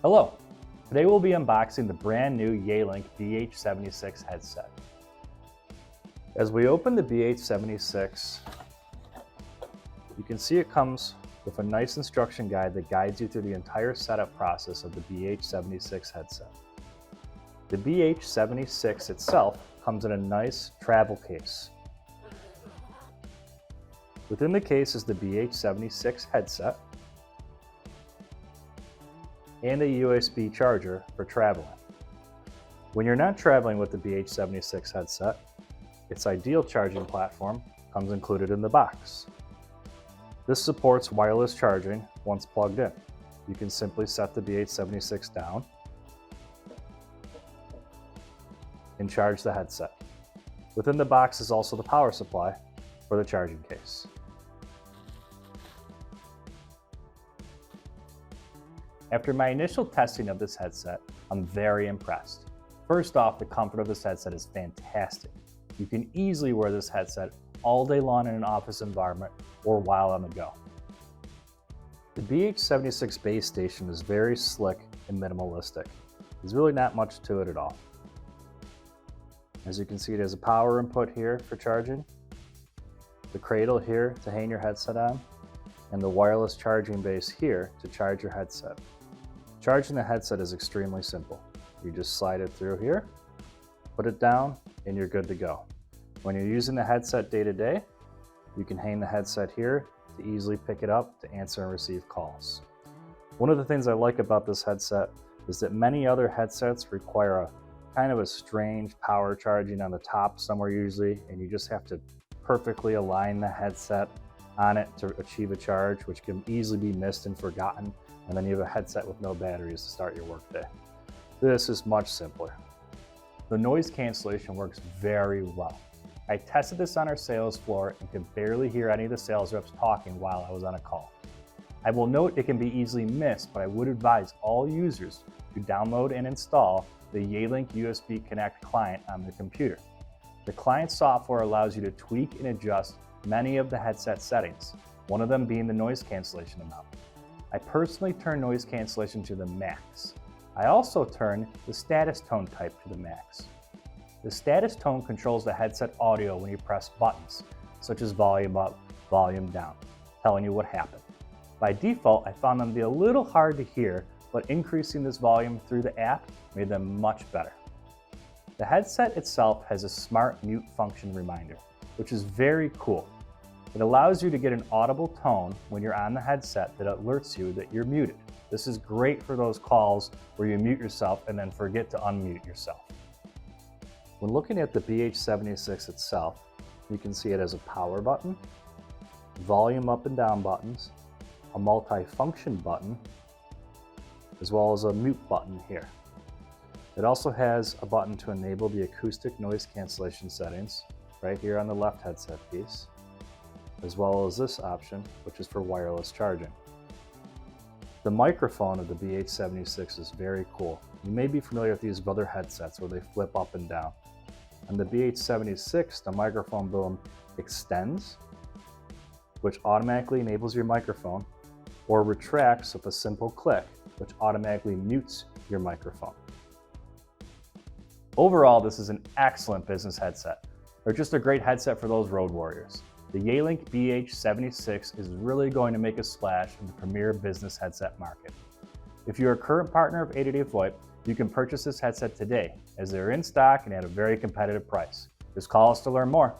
Hello, today we'll be unboxing the brand new Yealink BH76 headset. As we open the BH76, you can see it comes with a nice instruction guide that guides you through the entire setup process of the BH76 headset. The BH76 itself comes in a nice travel case. Within the case is the BH76 headset and a USB charger for traveling. When you're not traveling with the BH76 headset, its ideal charging platform comes included in the box. This supports wireless charging once plugged in. You can simply set the BH76 down and charge the headset. Within the box is also the power supply for the charging case. After my initial testing of this headset, I'm very impressed. First off, the comfort of this headset is fantastic. You can easily wear this headset all day long in an office environment or while on the go. The BH76 base station is very slick and minimalistic. There's really not much to it at all. As you can see, it has a power input here for charging, the cradle here to hang your headset on, and the wireless charging base here to charge your headset. Charging the headset is extremely simple. You just slide it through here, put it down, and you're good to go. When you're using the headset day to day, you can hang the headset here to easily pick it up to answer and receive calls. One of the things I like about this headset is that many other headsets require a kind of a strange power charging on the top somewhere usually, and you just have to perfectly align the headset on it to achieve a charge, which can easily be missed and forgotten, and then you have a headset with no batteries to start your workday. This is much simpler. The noise cancellation works very well. I tested this on our sales floor and could barely hear any of the sales reps talking while I was on a call. I will note it can be easily missed, but I would advise all users to download and install the Yealink USB Connect client on their computer. The client software allows you to tweak and adjust many of the headset settings, one of them being the noise cancellation amount. I personally turn noise cancellation to the max. I also turn the status tone type to the max. The status tone controls the headset audio when you press buttons, such as volume up, volume down, telling you what happened. By default, I found them to be a little hard to hear, but increasing this volume through the app made them much better. The headset itself has a smart mute function reminder, which is very cool. It allows you to get an audible tone when you're on the headset that alerts you that you're muted. This is great for those calls where you mute yourself and then forget to unmute yourself. When looking at the BH76 itself, you can see it has a power button, volume up and down buttons, a multi-function button, as well as a mute button here. It also has a button to enable the acoustic noise cancellation settings right here on the left headset piece, as well as this option, which is for wireless charging. The microphone of the BH76 is very cool. You may be familiar with these other headsets where they flip up and down. On the BH76, the microphone boom extends, which automatically enables your microphone, or retracts with a simple click, which automatically mutes your microphone. Overall, this is an excellent business headset, or just a great headset for those road warriors. The Yealink BH76 is really going to make a splash in the premier business headset market. If you're a current partner of 888 VoIP, you can purchase this headset today, as they're in stock and at a very competitive price. Just call us to learn more.